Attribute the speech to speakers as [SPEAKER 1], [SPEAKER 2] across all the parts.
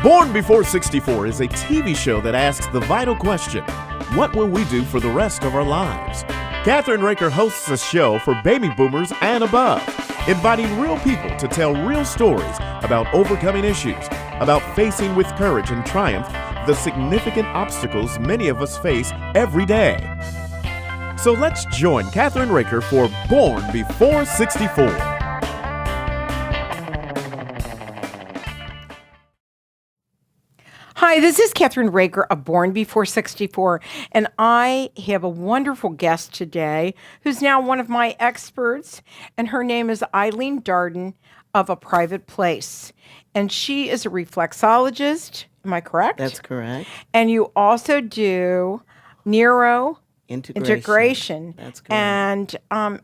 [SPEAKER 1] Born Before 64 is a TV show that asks the vital question, what will we do for the rest of our lives? Kathryn Raaker hosts a show for baby boomers and above, inviting real people to tell real stories about overcoming issues, about facing with courage and triumph the significant obstacles many of us face every day. So let's join Kathryn Raaker for Born Before 64.
[SPEAKER 2] Hi, this is Kathryn Raaker of Born Before 64, and I have a wonderful guest today who's now one of my experts, and her name is Eileen Darden of A Private Place, and she is a reflexologist. Am I correct?
[SPEAKER 3] That's correct.
[SPEAKER 2] And you also do Nero Integration.
[SPEAKER 3] That's correct.
[SPEAKER 2] And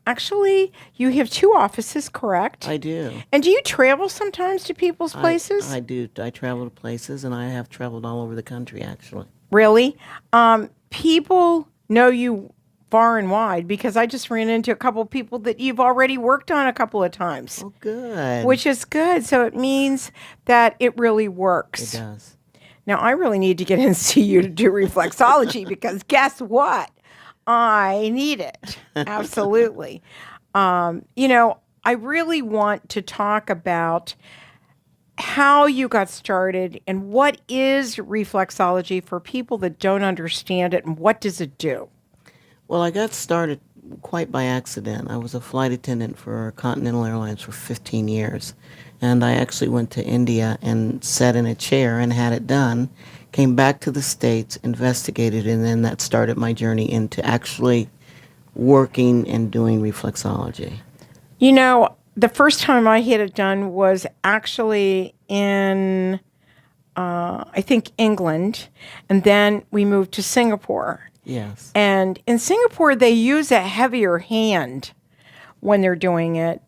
[SPEAKER 2] actually, you have two offices, correct?
[SPEAKER 3] I do.
[SPEAKER 2] And do you travel sometimes to people's places?
[SPEAKER 3] I do. I travel to places, and I have traveled all over the country, actually.
[SPEAKER 2] Really? People know you far and wide because I just ran into a couple of people that you've already worked on a couple of times.
[SPEAKER 3] Oh, good.
[SPEAKER 2] Which is good. So it means that it really works.
[SPEAKER 3] It does.
[SPEAKER 2] Now, I really need to get in and see you to do reflexology because guess what? I need it. Absolutely. I really want to talk about how you got started and what is reflexology for people that don't understand it and what does it do?
[SPEAKER 3] Well, I got started quite by accident. I was a flight attendant for Continental Airlines for 15 years. And I actually went to India and sat in a chair and had it done. Came back to the States, investigated, and then that started my journey into actually working and doing reflexology.
[SPEAKER 2] You know, the first time I had it done was actually in, I think, England, and then we moved to Singapore.
[SPEAKER 3] Yes.
[SPEAKER 2] And in Singapore, they use a heavier hand when they're doing it,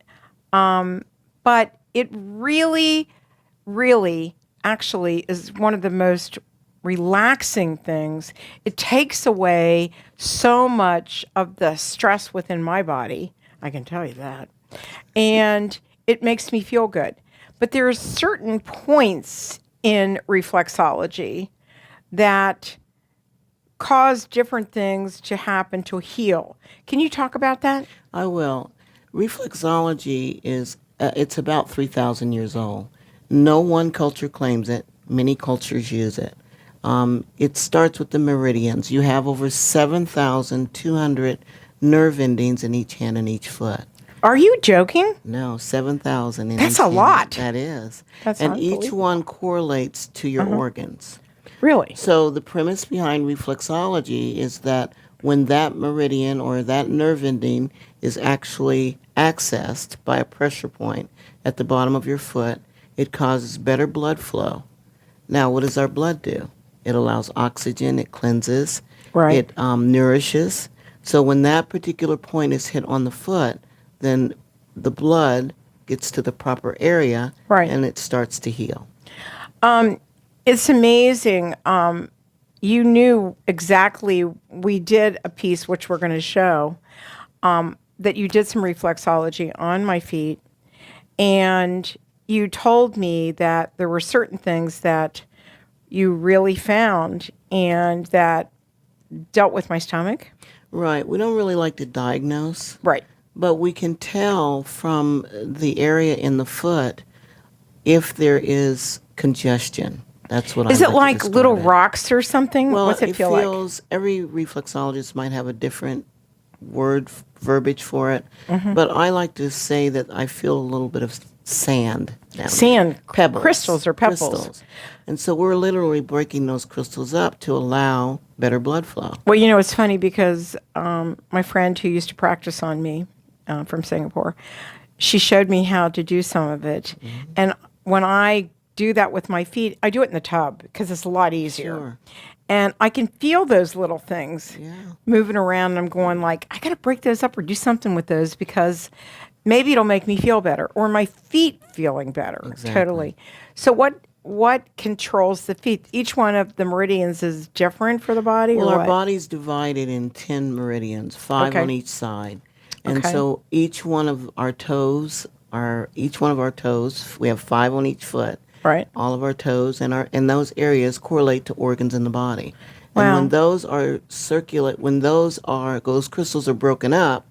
[SPEAKER 2] but it really, really actually is one of the most relaxing things. It takes away so much of the stress within my body. I can tell you that. And it makes me feel good. But there are certain points in reflexology that cause different things to happen to heal. Can you talk about that?
[SPEAKER 3] I will. Reflexology is, it's about 3,000 years old. No one culture claims it. Many cultures use it. It starts with the meridians. You have over 7,200 nerve endings in each hand and each foot.
[SPEAKER 2] Are you joking?
[SPEAKER 3] No, 7,000 in
[SPEAKER 2] That's
[SPEAKER 3] each
[SPEAKER 2] a
[SPEAKER 3] hand.
[SPEAKER 2] lot.
[SPEAKER 3] That is.
[SPEAKER 2] That's
[SPEAKER 3] and each
[SPEAKER 2] unbelievable.
[SPEAKER 3] one correlates to your organs.
[SPEAKER 2] Really?
[SPEAKER 3] So the premise behind reflexology is that when that meridian or that nerve ending is actually accessed by a pressure point at the bottom of your foot, it causes better blood flow. Now, what does our blood do? It allows oxygen, it cleanses,
[SPEAKER 2] Right.
[SPEAKER 3] it nourishes. So when that particular point is hit on the foot, then the blood gets to the proper area,
[SPEAKER 2] Right.
[SPEAKER 3] and it starts to heal.
[SPEAKER 2] It's amazing. You knew exactly, we did a piece, which we're going to show, that you did some reflexology on my feet. And you told me that there were certain things that you really found and that dealt with my stomach.
[SPEAKER 3] Right. We don't really like to diagnose.
[SPEAKER 2] Right.
[SPEAKER 3] But we can tell from the area in the foot if there is congestion. That's what
[SPEAKER 2] Is
[SPEAKER 3] I
[SPEAKER 2] it like little rocks or something?
[SPEAKER 3] Well,
[SPEAKER 2] What's it feel like?
[SPEAKER 3] every reflexologist might have a different verbiage for it.
[SPEAKER 2] Mm-hmm.
[SPEAKER 3] But I like to say that I feel a little bit of sand down
[SPEAKER 2] Sand,
[SPEAKER 3] there. Pebbles.
[SPEAKER 2] crystals or pebbles.
[SPEAKER 3] Crystals. And so we're literally breaking those crystals up to allow better blood flow.
[SPEAKER 2] Well, you know, it's funny because my friend who used to practice on me from Singapore, she showed me how to do some of it.
[SPEAKER 3] Mm-hmm.
[SPEAKER 2] And when I do that with my feet, I do it in the tub because it's a lot easier.
[SPEAKER 3] Sure.
[SPEAKER 2] And I can feel those little things
[SPEAKER 3] Yeah.
[SPEAKER 2] moving around. And I'm going like, I got to break those up or do something with those because maybe it'll make me feel better or my feet feeling better.
[SPEAKER 3] Exactly.
[SPEAKER 2] Totally. So what controls the feet? Each one of the meridians is different for the body?
[SPEAKER 3] Well,
[SPEAKER 2] or
[SPEAKER 3] our
[SPEAKER 2] what?
[SPEAKER 3] body's divided in 10 meridians, 5
[SPEAKER 2] Okay.
[SPEAKER 3] on each side. And
[SPEAKER 2] Okay.
[SPEAKER 3] so each one of our toes, we have 5 on each foot,
[SPEAKER 2] Right.
[SPEAKER 3] All of our toes and those areas correlate to organs in the body. And
[SPEAKER 2] Wow.
[SPEAKER 3] when those are those crystals are broken up,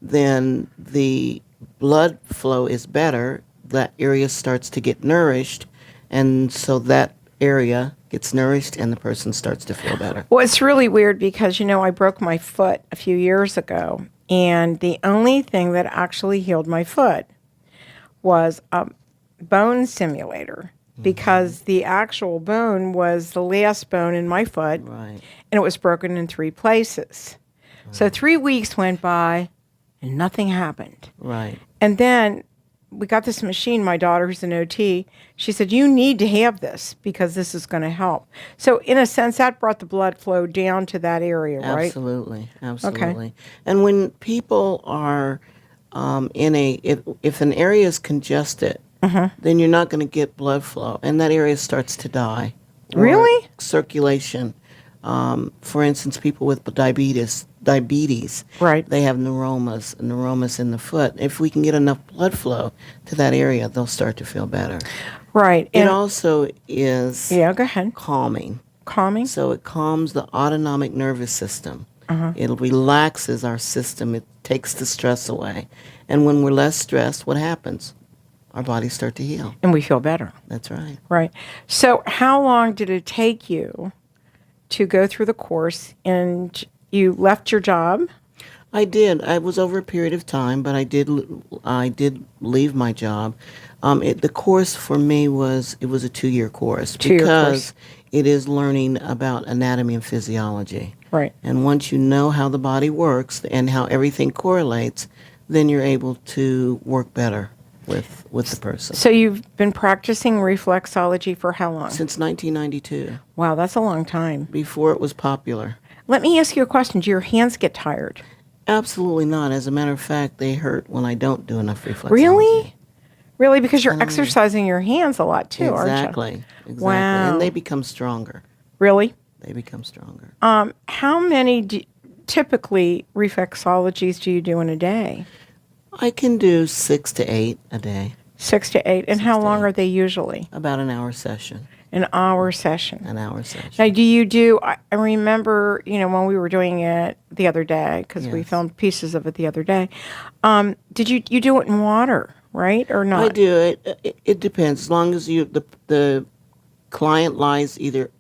[SPEAKER 3] then the blood flow is better. That area starts to get nourished, and so that area gets nourished and the person starts to feel better.
[SPEAKER 2] Well, it's really weird because, I broke my foot a few years ago, and the only thing that actually healed my foot was a bone stimulator, because the actual bone was the last bone in my foot,
[SPEAKER 3] Right.
[SPEAKER 2] and it was broken in 3 places. So 3 weeks went by and nothing happened.
[SPEAKER 3] Right.
[SPEAKER 2] And then we got this machine. My daughter, who's an OT, she said, you need to have this because this is going to help. So in a sense, that brought the blood flow down to that area, right?
[SPEAKER 3] Absolutely. And when people are if an area is congested, then you're not going to get blood flow, and that area starts to die. Or
[SPEAKER 2] Really?
[SPEAKER 3] circulation. For instance, people with diabetes,
[SPEAKER 2] Right.
[SPEAKER 3] they have neuromas in the foot. If we can get enough blood flow to that area, they'll start to feel better.
[SPEAKER 2] Right.
[SPEAKER 3] It
[SPEAKER 2] And
[SPEAKER 3] also is
[SPEAKER 2] yeah, go ahead.
[SPEAKER 3] calming.
[SPEAKER 2] Calming.
[SPEAKER 3] So it calms the autonomic nervous system. It relaxes our system. It takes the stress away. And when we're less stressed, what happens? Our bodies start to heal.
[SPEAKER 2] And we feel better.
[SPEAKER 3] That's right.
[SPEAKER 2] Right. So how long did it take you to go through the course, and you left your job?
[SPEAKER 3] I did. I was over a period of time, but I did leave my job. The course for me was a 2-year course
[SPEAKER 2] 2-year
[SPEAKER 3] because
[SPEAKER 2] course.
[SPEAKER 3] it is learning about anatomy and physiology.
[SPEAKER 2] Right.
[SPEAKER 3] And once you know how the body works and how everything correlates, then you're able to work better with the person.
[SPEAKER 2] So you've been practicing reflexology for how long?
[SPEAKER 3] Since 1992,
[SPEAKER 2] Wow, that's a long time.
[SPEAKER 3] before it was popular.
[SPEAKER 2] Let me ask you a question. Do your hands get tired?
[SPEAKER 3] Absolutely not. As a matter of fact, they hurt when I don't do enough reflexology.
[SPEAKER 2] Really? Really? Because you're exercising your hands a lot too, aren't you?
[SPEAKER 3] Exactly.
[SPEAKER 2] Wow.
[SPEAKER 3] And they become stronger.
[SPEAKER 2] Really?
[SPEAKER 3] They become stronger.
[SPEAKER 2] How many typically reflexologies do you do in a day?
[SPEAKER 3] I can do 6 to 8 a day.
[SPEAKER 2] 6 to 8. And how
[SPEAKER 3] to
[SPEAKER 2] long
[SPEAKER 3] 8.
[SPEAKER 2] are they usually?
[SPEAKER 3] About an hour session.
[SPEAKER 2] An hour session.
[SPEAKER 3] An hour session.
[SPEAKER 2] Now, do you do, I remember, when we were doing it the other day, because we
[SPEAKER 3] Yes.
[SPEAKER 2] filmed pieces of it the other day, did you do it in water, right, or not?
[SPEAKER 3] I do it. It depends. As long as the client lies either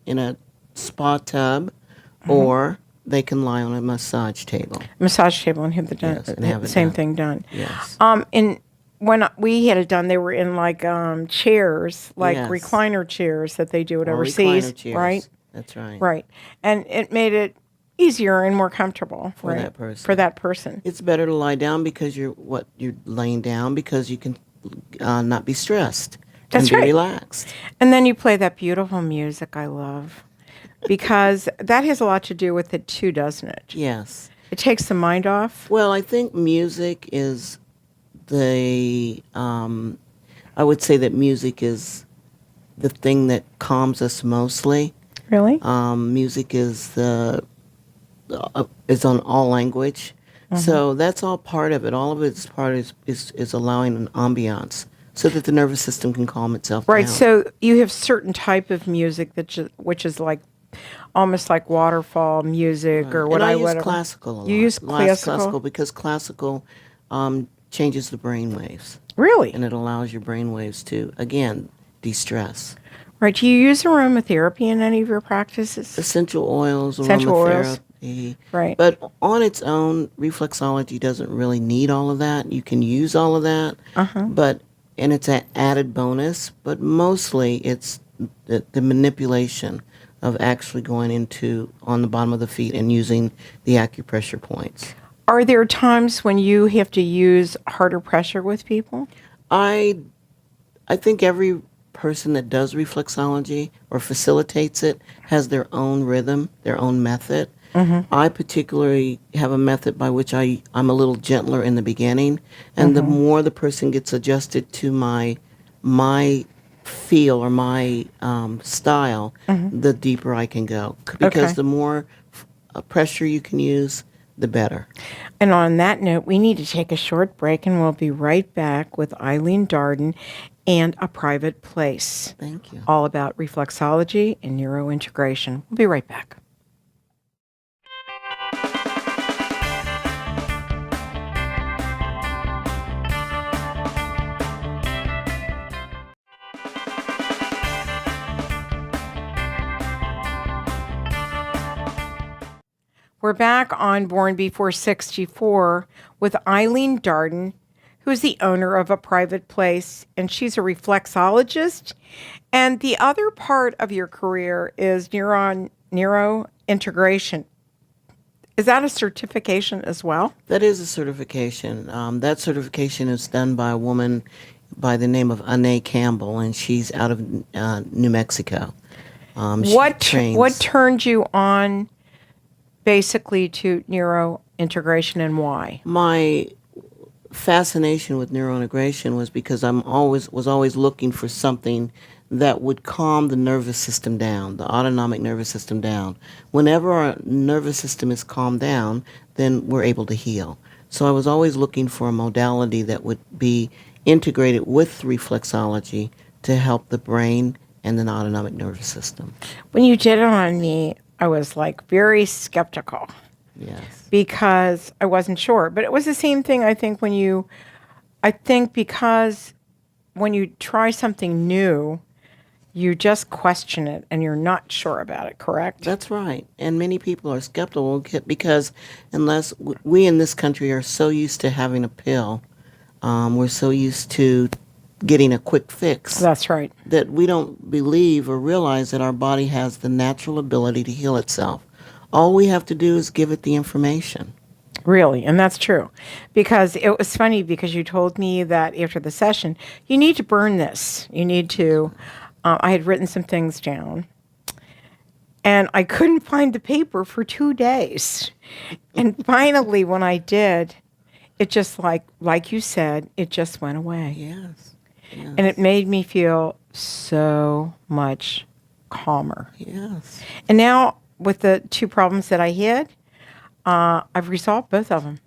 [SPEAKER 3] in a spa tub or they can lie on a massage table.
[SPEAKER 2] Massage table and have
[SPEAKER 3] Yes, and have
[SPEAKER 2] the
[SPEAKER 3] it
[SPEAKER 2] same
[SPEAKER 3] done.
[SPEAKER 2] thing done.
[SPEAKER 3] Yes.
[SPEAKER 2] And when we had it done, they were in like chairs, like
[SPEAKER 3] Yes.
[SPEAKER 2] recliner chairs that they do it
[SPEAKER 3] Or
[SPEAKER 2] overseas,
[SPEAKER 3] recliner chairs.
[SPEAKER 2] right?
[SPEAKER 3] That's right.
[SPEAKER 2] Right. And it made it easier and more comfortable
[SPEAKER 3] For
[SPEAKER 2] right?
[SPEAKER 3] that person.
[SPEAKER 2] For that person.
[SPEAKER 3] It's better to lie down because you're laying down because you can not be stressed.
[SPEAKER 2] That's
[SPEAKER 3] and be
[SPEAKER 2] right.
[SPEAKER 3] relaxed.
[SPEAKER 2] And then you play that beautiful music I love, because that has a lot to do with it too, doesn't it?
[SPEAKER 3] Yes.
[SPEAKER 2] It takes the mind off.
[SPEAKER 3] Well, I think music is I would say that music is the thing that calms us mostly.
[SPEAKER 2] Really?
[SPEAKER 3] Music is is on all language. So that's all part of it. All of it's part is allowing an ambiance so that the nervous system can calm itself
[SPEAKER 2] Right.
[SPEAKER 3] down.
[SPEAKER 2] So you have certain type of music which is like almost like waterfall music or what
[SPEAKER 3] and I use
[SPEAKER 2] whatever.
[SPEAKER 3] classical a lot.
[SPEAKER 2] You use classical?
[SPEAKER 3] because classical changes the brain waves.
[SPEAKER 2] Really?
[SPEAKER 3] And it allows your brain waves to, again, de-stress.
[SPEAKER 2] Right. Do you use aromatherapy in any of your practices?
[SPEAKER 3] Essential oils,
[SPEAKER 2] Essential oils.
[SPEAKER 3] aromatherapy.
[SPEAKER 2] Right.
[SPEAKER 3] But on its own, reflexology doesn't really need all of that. You can use all of that, and it's an added bonus. But mostly, it's the manipulation of actually going on the bottom of the feet and using the acupressure points.
[SPEAKER 2] Are there times when you have to use harder pressure with people?
[SPEAKER 3] I think every person that does reflexology or facilitates it has their own rhythm, their own method. I particularly have a method by which I'm a little gentler in the beginning, and the more the person gets adjusted to my feel or my style, the deeper I can go. Because the more pressure you can use, the better.
[SPEAKER 2] And on that note, we need to take a short break, and we'll be right back with Eileen Darden and A Private Place.
[SPEAKER 3] Thank you.
[SPEAKER 2] All about reflexology and neuro integration. We'll be right back. We're back on Born BB464 with Eileen Darden, who's the owner of A Private Place, and she's a reflexologist. And the other part of your career is Neuro Integration. Is that a certification as well?
[SPEAKER 3] That is a certification. That certification is done by a woman by the name of Anae Campbell, and she's out of New Mexico.
[SPEAKER 2] What turned you on basically to neuro integration, and why?
[SPEAKER 3] My fascination with neuro integration was because was always looking for something that would calm the nervous system down, the autonomic nervous system down. Whenever our nervous system is calmed down, then we're able to heal. So I was always looking for a modality that would be integrated with reflexology to help the brain and the autonomic nervous system.
[SPEAKER 2] When you did it on me, I was like very skeptical.
[SPEAKER 3] Yes.
[SPEAKER 2] Because I wasn't sure. But it was the same thing, because when you try something new, you just question it and you're not sure about it, correct?
[SPEAKER 3] That's right. And many people are skeptical because unless we in this country are so used to having a pill, we're so used to getting a quick fix.
[SPEAKER 2] That's right.
[SPEAKER 3] That we don't believe or realize that our body has the natural ability to heal itself. All we have to do is give it the information.
[SPEAKER 2] Really, and that's true. Because it was funny because you told me that after the session, you need to burn this. You need to, I had written some things down, and I couldn't find the paper for 2 days. And finally, when I did, it just like you said, it just went away.
[SPEAKER 3] Yes. Yes.
[SPEAKER 2] And it made me feel so much calmer.
[SPEAKER 3] Yes.
[SPEAKER 2] And now, with the 2 problems that I had, I've resolved both of them.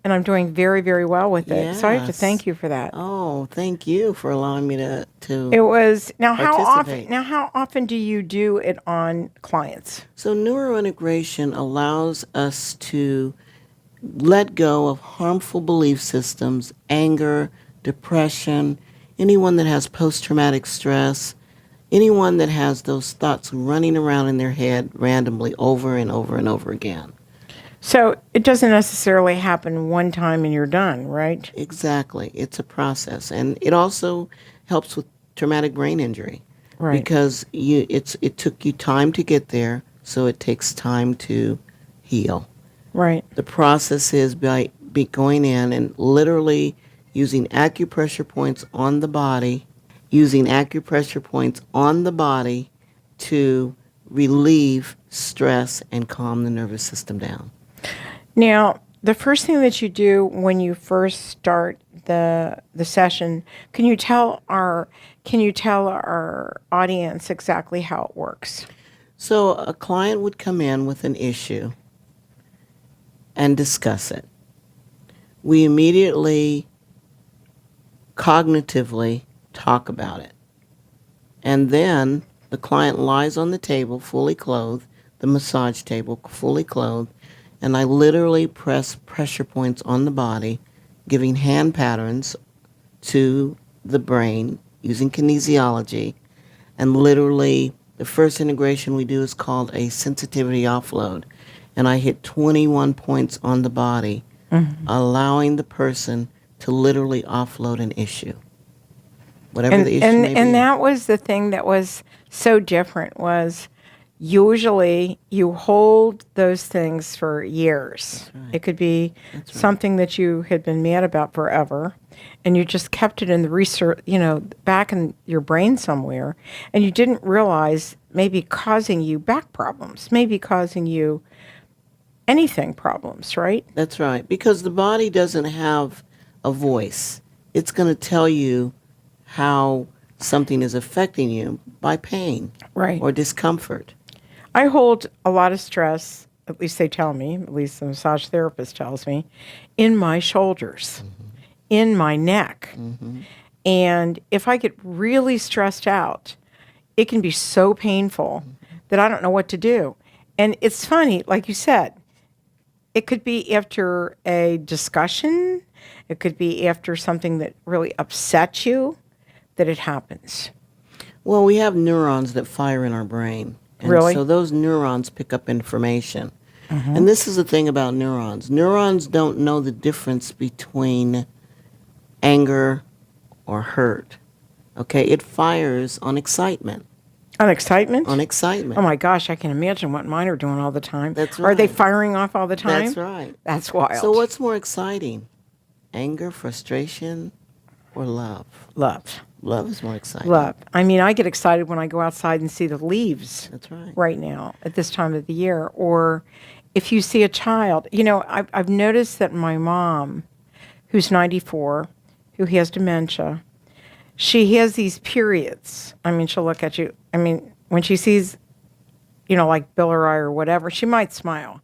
[SPEAKER 2] And I'm doing very, very well with it. So I have to thank you for that.
[SPEAKER 3] Oh, thank you for allowing me to
[SPEAKER 2] It was, now
[SPEAKER 3] participate.
[SPEAKER 2] how often do you do it on clients?
[SPEAKER 3] So neuro integration allows us to let go of harmful belief systems, anger, depression, anyone that has post-traumatic stress, anyone that has those thoughts running around in their head randomly over and over and over again.
[SPEAKER 2] So it doesn't necessarily happen one time and you're done, right?
[SPEAKER 3] Exactly. It's a process. And it also helps with traumatic brain injury.
[SPEAKER 2] Right.
[SPEAKER 3] Because it took you time to get there, so it takes time to heal.
[SPEAKER 2] Right.
[SPEAKER 3] The process is by going in and literally using acupressure points on the body, to relieve stress and calm the nervous system down.
[SPEAKER 2] Now, the first thing that you do when you first start the session, can you tell our audience exactly how it works?
[SPEAKER 3] So a client would come in with an issue and discuss it. We immediately cognitively talk about it. And then the client lies on the table fully clothed, the massage table fully clothed, and I literally press pressure points on the body, giving hand patterns to the brain using kinesiology. And literally, the first integration we do is called a sensitivity offload. And I hit 21 points on the body, allowing the person to literally offload an issue. Whatever the issue may be.
[SPEAKER 2] And that was the thing that was so different, was usually you hold those things for years.
[SPEAKER 3] That's right.
[SPEAKER 2] It could be something that you had been mad about forever, and you just kept it in the research, back in your brain somewhere, and you didn't realize maybe causing you back problems, maybe causing you anything problems, right?
[SPEAKER 3] That's right. Because the body doesn't have a voice. It's going to tell you how something is affecting you by pain
[SPEAKER 2] Right.
[SPEAKER 3] or discomfort.
[SPEAKER 2] I hold a lot of stress at least they tell me, at least the massage therapist tells me, in my shoulders, in my neck. And if I get really stressed out, it can be so painful that I don't know what to do. And it's funny, like you said, it could be after a discussion, it could be after something that really upsets you, that it happens.
[SPEAKER 3] Well, we have neurons that fire in our brain. And
[SPEAKER 2] Really?
[SPEAKER 3] so those neurons pick up information. And this is the thing about neurons. Neurons don't know the difference between anger or hurt. Okay? It fires on excitement.
[SPEAKER 2] On excitement?
[SPEAKER 3] On excitement.
[SPEAKER 2] Oh my gosh, I can imagine what mine are doing all the time.
[SPEAKER 3] That's
[SPEAKER 2] Are they
[SPEAKER 3] right.
[SPEAKER 2] firing off all the time?
[SPEAKER 3] That's right.
[SPEAKER 2] That's wild.
[SPEAKER 3] So what's more exciting? Anger, frustration, or love?
[SPEAKER 2] Love.
[SPEAKER 3] Love is more exciting.
[SPEAKER 2] Love. I mean, I get excited when I go outside and see the leaves
[SPEAKER 3] That's right.
[SPEAKER 2] right now at this time of the year. Or if you see a child. You know, I've noticed that my mom, who's 94, who has dementia, she has these periods. I mean, she'll look at you. I mean, when she sees, you know, like Bill or I or whatever, she might smile.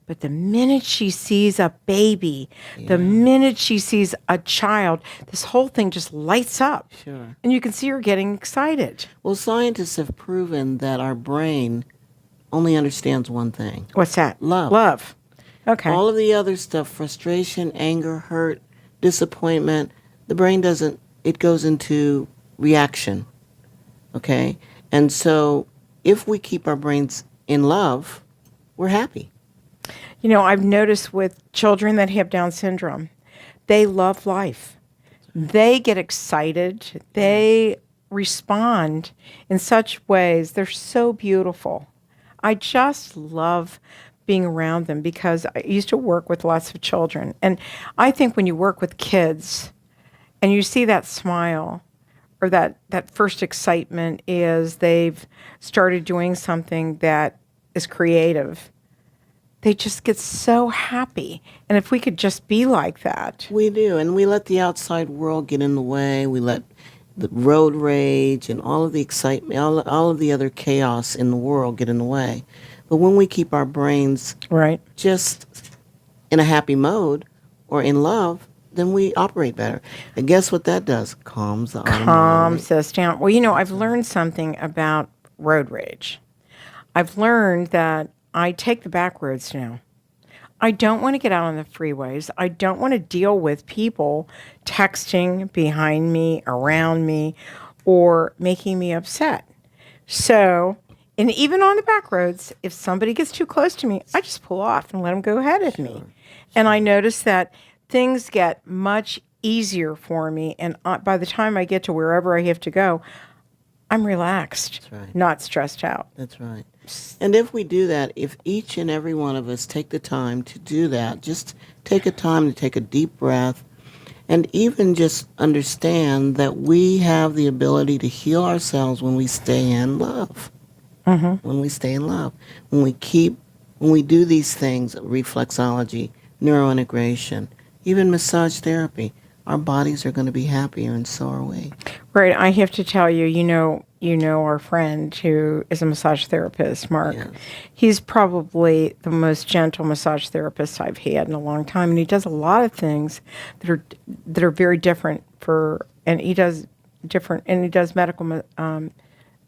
[SPEAKER 2] But the minute she sees a baby, the minute she sees a child, this whole thing just lights up.
[SPEAKER 3] Sure.
[SPEAKER 2] And you can see her getting excited.
[SPEAKER 3] Well, scientists have proven that our brain only understands one thing.
[SPEAKER 2] What's that?
[SPEAKER 3] Love.
[SPEAKER 2] Love. Okay.
[SPEAKER 3] All of the other stuff, frustration, anger, hurt, disappointment, the brain doesn't, it goes into reaction. Okay? And so if we keep our brains in love, we're happy.
[SPEAKER 2] You know, I've noticed with children that have Down syndrome, they love life. They get excited. They respond in such ways. They're so beautiful. I just love being around them because I used to work with lots of children. And I think when you work with kids and you see that smile or that first excitement is they've started doing something that is creative, they just get so happy. And if we could just be like that.
[SPEAKER 3] We do, and we let the outside world get in the way. We let the road rage and all of the excitement, all of the other chaos in the world get in the way. But when we keep our brains
[SPEAKER 2] Right.
[SPEAKER 3] just in a happy mode or in love, then we operate better. And guess what that does? Calms the autonomic.
[SPEAKER 2] Calms us down. Well, you know, I've learned something about road rage. I've learned that I take the back roads now. I don't want to get out on the freeways. I don't want to deal with people texting behind me, around me, or making me upset. So, and even on the back roads, if somebody gets too close to me, I just pull off and let them go ahead of me. And I notice that things get much easier for me. And by the time I get to wherever I have to go, I'm relaxed,
[SPEAKER 3] That's right.
[SPEAKER 2] not stressed out.
[SPEAKER 3] That's right. And if we do that, if each and every one of us take the time to do that, just take a time to take a deep breath and even just understand that we have the ability to heal ourselves when we stay in love. When we stay in love. When we do these things, reflexology, Neuro Integration, even massage therapy, our bodies are going to be happier, and so are we.
[SPEAKER 2] Right. I have to tell you, you know our friend who is a massage therapist, Mark.
[SPEAKER 3] Yes.
[SPEAKER 2] He's probably the most gentle massage therapist I've had in a long time, and he does a lot of things that are very different he does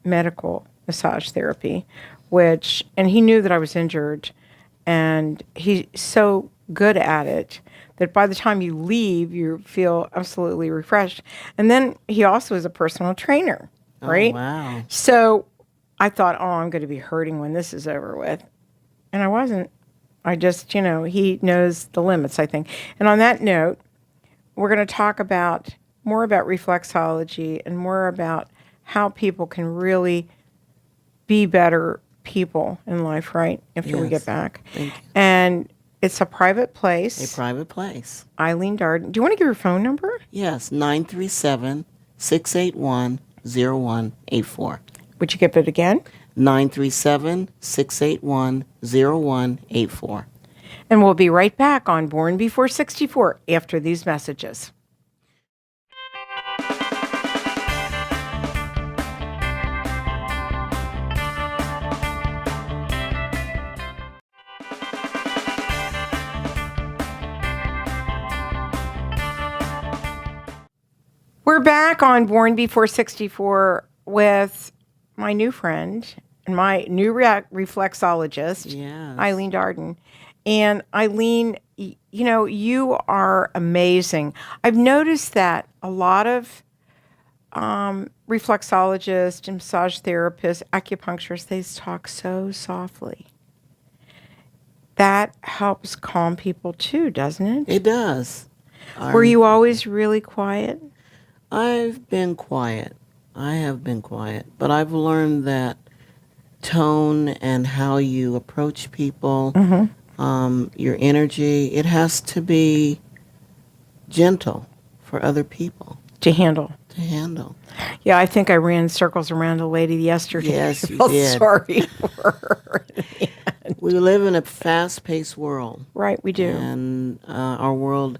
[SPEAKER 2] medical massage therapy, and he knew that I was injured, and he's so good at it that by the time you leave, you feel absolutely refreshed. And then he also is a personal trainer, right?
[SPEAKER 3] Oh, wow.
[SPEAKER 2] So I thought, oh, I'm going to be hurting when this is over with. And I wasn't. I just, he knows the limits, I think. And on that note, we're going to talk more about reflexology and more about how people can really be better people in life, right? After we get
[SPEAKER 3] Yes.
[SPEAKER 2] back.
[SPEAKER 3] Thank you.
[SPEAKER 2] And it's a private place.
[SPEAKER 3] A private place.
[SPEAKER 2] Eileen Darden. Do you want to give your phone number?
[SPEAKER 3] Yes, 937-681-0184.
[SPEAKER 2] Would you give it again?
[SPEAKER 3] 937-681-0184.
[SPEAKER 2] And we'll be right back on Born Before 64 after these messages. We're back on Born B464 with my new friend and my new reflexologist,
[SPEAKER 3] Yes.
[SPEAKER 2] Eileen Darden. And Eileen, you are amazing. I've noticed that a lot of reflexologists and massage therapists, acupuncturists, they talk so softly. That helps calm people too, doesn't it?
[SPEAKER 3] It does.
[SPEAKER 2] Were you always really quiet?
[SPEAKER 3] I've been quiet. I have been quiet. But I've learned that tone and how you approach people, your energy, it has to be gentle for other people
[SPEAKER 2] To handle.
[SPEAKER 3] to handle.
[SPEAKER 2] Yeah, I think I ran circles around a lady yesterday.
[SPEAKER 3] Yes,
[SPEAKER 2] I
[SPEAKER 3] you
[SPEAKER 2] felt
[SPEAKER 3] did.
[SPEAKER 2] sorry for her.
[SPEAKER 3] We live in a fast-paced world.
[SPEAKER 2] Right, we do.
[SPEAKER 3] And our world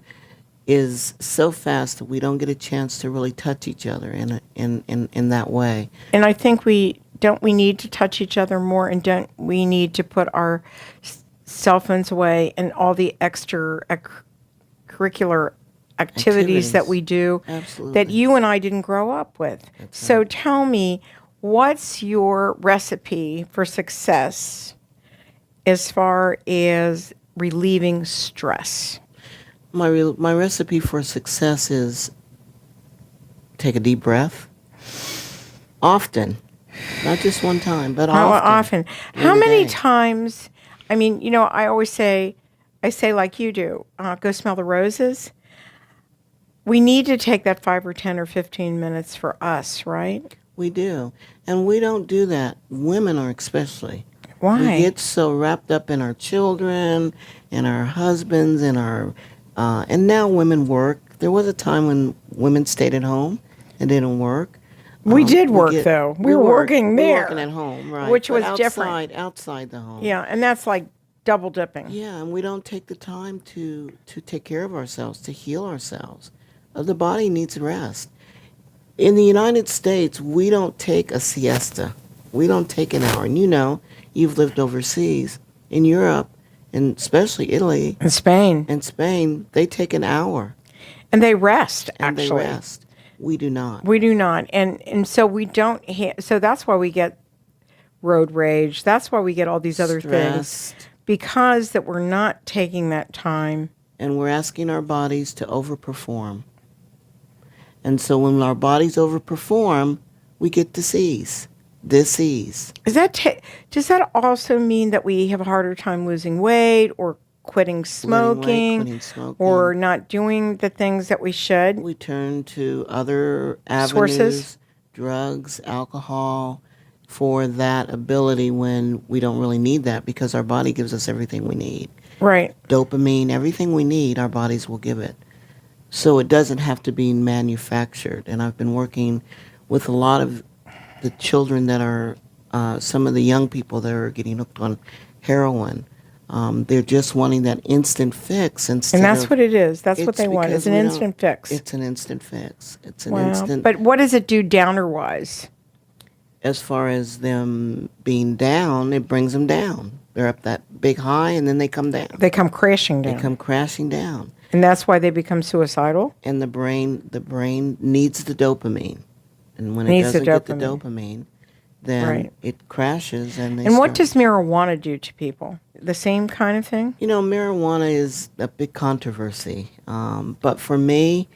[SPEAKER 3] is so fast that we don't get a chance to really touch each other in that way.
[SPEAKER 2] And I think we need to touch each other more, and don't we need to put our cell phones away and all the extra curricular activities that we do
[SPEAKER 3] Absolutely.
[SPEAKER 2] that you and I didn't grow up with. So tell me, what's your recipe for success as far as relieving stress?
[SPEAKER 3] My recipe for success is take a deep breath. Often. Not just one time, but
[SPEAKER 2] How
[SPEAKER 3] often.
[SPEAKER 2] often? How
[SPEAKER 3] Every
[SPEAKER 2] many
[SPEAKER 3] day.
[SPEAKER 2] times? I mean, I always say, like you do, go smell the roses. We need to take that 5 or 10 or 15 minutes for us, right?
[SPEAKER 3] We do. And we don't do that. Women are especially.
[SPEAKER 2] Why?
[SPEAKER 3] We get so wrapped up in our children and our husbands and and now women work. There was a time when women stayed at home and didn't work.
[SPEAKER 2] We did work, though. We were working
[SPEAKER 3] We were
[SPEAKER 2] there.
[SPEAKER 3] working at home, right.
[SPEAKER 2] Which
[SPEAKER 3] But
[SPEAKER 2] was different.
[SPEAKER 3] Outside the home.
[SPEAKER 2] Yeah, and that's like double dipping.
[SPEAKER 3] Yeah, and we don't take the time to take care of ourselves, to heal ourselves. The body needs rest. In the United States, we don't take a siesta. We don't take an hour. And you've lived overseas. In Europe, and especially Italy
[SPEAKER 2] In Spain.
[SPEAKER 3] and Spain, they take an hour
[SPEAKER 2] And they rest,
[SPEAKER 3] and
[SPEAKER 2] actually.
[SPEAKER 3] they rest. We do not.
[SPEAKER 2] We do not. And so we don't, so that's why we get road rage. That's why we get all these other things.
[SPEAKER 3] Stressed.
[SPEAKER 2] Because that we're not taking that time.
[SPEAKER 3] And we're asking our bodies to overperform. And so when our bodies overperform, we get disease.
[SPEAKER 2] Does that also mean that we have a harder time losing weight or quitting smoking,
[SPEAKER 3] quitting smoking.
[SPEAKER 2] or not doing the things that we should?
[SPEAKER 3] We turn to other avenues,
[SPEAKER 2] Sources?
[SPEAKER 3] drugs, alcohol, for that ability when we don't really need that because our body gives us everything we need.
[SPEAKER 2] Right.
[SPEAKER 3] Dopamine, everything we need, our bodies will give it. So it doesn't have to be manufactured. And I've been working with a lot of the children that are, some of the young people that are getting hooked on heroin. They're just wanting that instant fix instead
[SPEAKER 2] And that's
[SPEAKER 3] of,
[SPEAKER 2] what it is. That's what
[SPEAKER 3] it's
[SPEAKER 2] they want.
[SPEAKER 3] because
[SPEAKER 2] It's an
[SPEAKER 3] we don't-
[SPEAKER 2] instant fix.
[SPEAKER 3] It's an instant fix. It's an
[SPEAKER 2] Wow.
[SPEAKER 3] instant.
[SPEAKER 2] But what does it do downer-wise?
[SPEAKER 3] As far as them being down, it brings them down. They're up that big high, and then they come down.
[SPEAKER 2] They come crashing down.
[SPEAKER 3] They come crashing down.
[SPEAKER 2] And that's why they become suicidal?
[SPEAKER 3] And the brain needs the dopamine. And when it
[SPEAKER 2] Needs the
[SPEAKER 3] doesn't get the
[SPEAKER 2] dopamine.
[SPEAKER 3] dopamine, then
[SPEAKER 2] Right.
[SPEAKER 3] it crashes and they
[SPEAKER 2] And what
[SPEAKER 3] start-
[SPEAKER 2] does marijuana do to people? The same kind of thing?
[SPEAKER 3] Marijuana is a big controversy. But for me,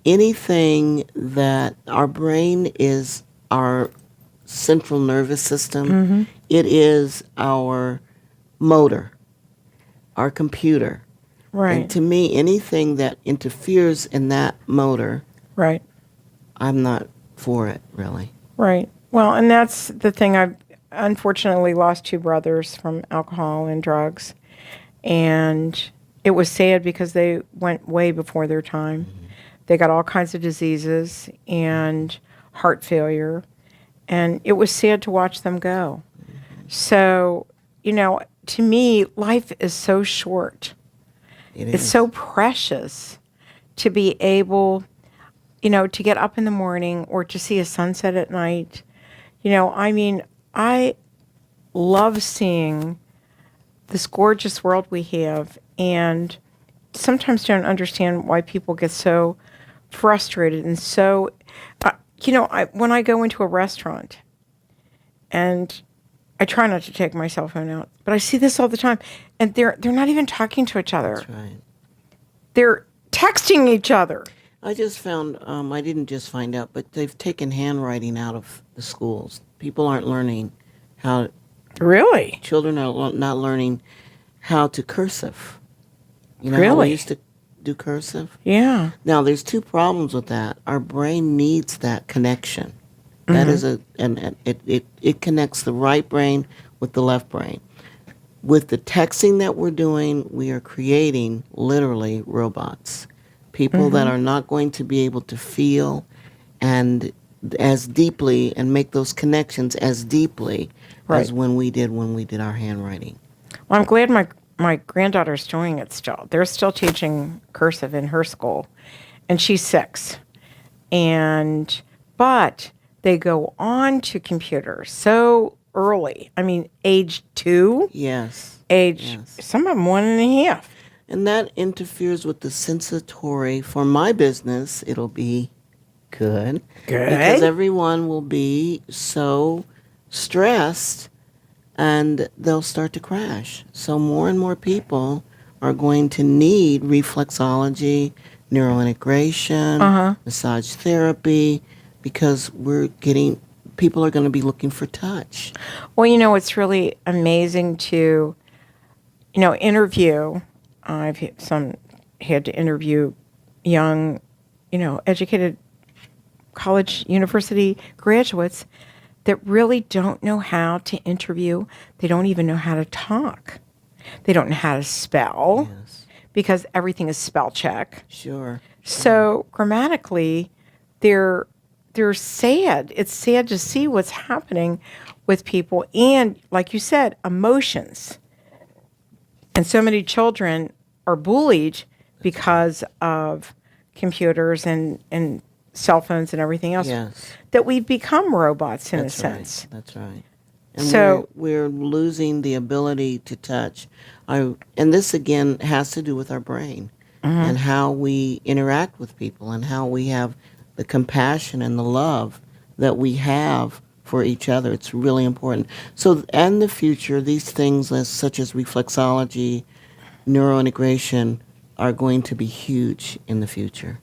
[SPEAKER 3] anything that our brain is our central nervous system,
[SPEAKER 2] Mm-hmm.
[SPEAKER 3] it is our motor, our computer.
[SPEAKER 2] Right.
[SPEAKER 3] And to me, anything that interferes in that motor,
[SPEAKER 2] Right.
[SPEAKER 3] I'm not for it, really.
[SPEAKER 2] Right. Well, and that's the thing. I've unfortunately lost 2 brothers from alcohol and drugs. And it was sad because they went way before their time.
[SPEAKER 3] Mm-hmm.
[SPEAKER 2] They got all kinds of diseases and heart failure. And it was sad to watch them go.
[SPEAKER 3] Mm-hmm.
[SPEAKER 2] So, to me, life is so short. It's so precious to be able, to get up in the morning or to see a sunset at night. I love seeing this gorgeous world we have, and sometimes don't understand why people get so frustrated and so, when I go into a restaurant and I try not to take my cell phone out, but I see this all the time, and they're not even talking to each other.
[SPEAKER 3] That's right.
[SPEAKER 2] They're texting each other.
[SPEAKER 3] I just found, I didn't just find out, but they've taken handwriting out of the schools. People aren't learning how,
[SPEAKER 2] Really?
[SPEAKER 3] children are not learning how to cursive. You know how
[SPEAKER 2] Really?
[SPEAKER 3] we used to do cursive?
[SPEAKER 2] Yeah.
[SPEAKER 3] Now, there's two problems with that. Our brain needs that connection. That is it connects the right brain with the left brain. With the texting that we're doing, we are creating literally robots. People that are not going to be able to feel and as deeply and make those connections as deeply as when we did our handwriting.
[SPEAKER 2] Well, I'm glad my granddaughter's doing it still. They're still teaching cursive in her school, and she's 6. But they go on to computers so early. I mean, age 2,
[SPEAKER 3] Yes.
[SPEAKER 2] some of them 1.5.
[SPEAKER 3] And that interferes with the sensatory. For my business, it'll be good.
[SPEAKER 2] Good.
[SPEAKER 3] Because everyone will be so stressed and they'll start to crash. So more and more people are going to need reflexology, neuro integration, massage therapy, because people are going to be looking for touch.
[SPEAKER 2] Well, it's really amazing to, interview. I've had to interview young, educated college, university graduates that really don't know how to interview. They don't even know how to talk. They don't know how to spell because everything is spell check.
[SPEAKER 3] Sure.
[SPEAKER 2] So grammatically, they're sad. It's sad to see what's happening with people and, like you said, emotions. And so many children are bullied because of computers and cell phones and everything else.
[SPEAKER 3] Yes.
[SPEAKER 2] That we've become robots in
[SPEAKER 3] That's
[SPEAKER 2] a sense.
[SPEAKER 3] Right. That's right. And
[SPEAKER 2] So
[SPEAKER 3] we're losing the ability to touch. And this again has to do with our brain and how we interact with people and how we have the compassion and the love that we have for each other. It's really important. So, in the future, these things such as reflexology, neuro integration are going to be huge in the future.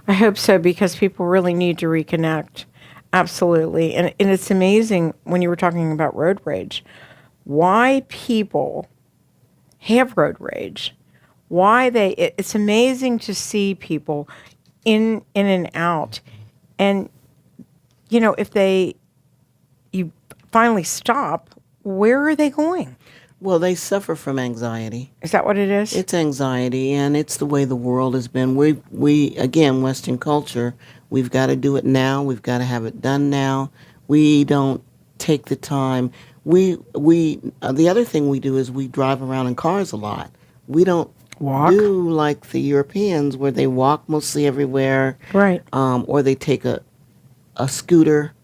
[SPEAKER 2] I hope so, because people really need to reconnect. Absolutely. And it's amazing when you were talking about road rage, why people have road rage, it's amazing to see people in and out. And, if you finally stop, where are they going?
[SPEAKER 3] Well, they suffer from anxiety.
[SPEAKER 2] Is that what it is?
[SPEAKER 3] It's anxiety, and it's the way the world has been. We again, Western culture, we've got to do it now. We've got to have it done now. We don't take the time. The other thing we do is we drive around in cars a lot. We don't do like the Europeans where they walk mostly everywhere.
[SPEAKER 2] Right.
[SPEAKER 3] Or they take a scooter.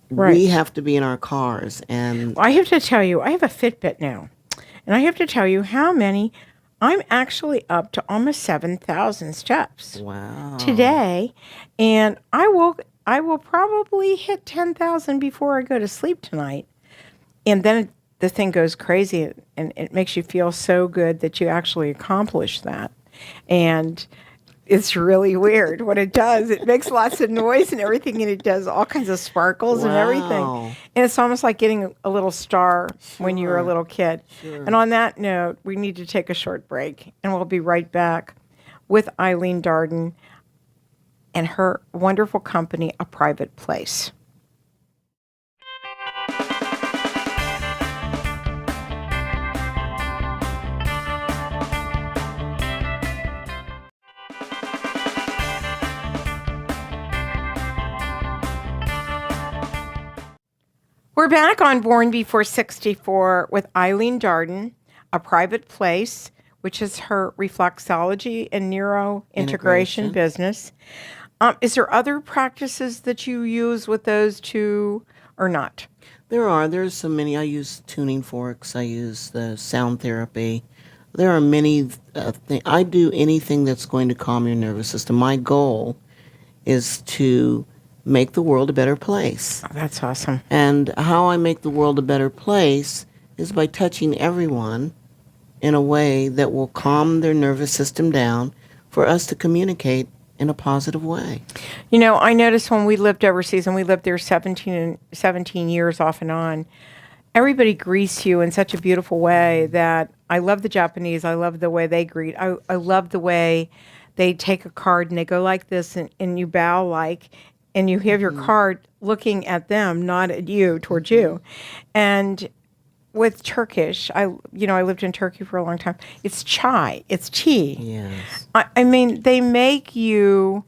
[SPEAKER 2] Right.
[SPEAKER 3] We have to be in our cars. And
[SPEAKER 2] I have to tell you, I have a Fitbit now. And I have to tell you I'm actually up to almost 7,000 steps.
[SPEAKER 3] Wow.
[SPEAKER 2] Today. And I will probably hit 10,000 before I go to sleep tonight. And then the thing goes crazy, and it makes you feel so good that you actually accomplished that. And it's really weird what it does. It makes lots of noise and everything, and it does all kinds of sparkles and everything. And it's almost like getting a little star when you were a little kid.
[SPEAKER 3] Sure.
[SPEAKER 2] And on that note, we need to take a short break, and we'll be right back with Eileen Darden and her wonderful company, A Private Place. We're back on Born BB464 with Eileen Darden, A Private Place, which is her reflexology and neuro integration business. Is there other practices that you use with those two or not?
[SPEAKER 3] There's so many. I use tuning forks. I use the sound therapy. There are many things. I do anything that's going to calm your nervous system. My goal is to make the world a better place.
[SPEAKER 2] Oh, that's awesome.
[SPEAKER 3] And how I make the world a better place is by touching everyone in a way that will calm their nervous system down for us to communicate in a positive way.
[SPEAKER 2] You know, I noticed when we lived overseas, and we lived there 17 years off and on, everybody greets you in such a beautiful way that I love the Japanese. I love the way they greet. I love the way they take a card and they go like this, and you bow like, and you have your card looking at them, not at you, towards you. And with Turkish, I lived in Turkey for a long time. It's chai. It's tea.
[SPEAKER 3] Yes.
[SPEAKER 2] I mean, they make you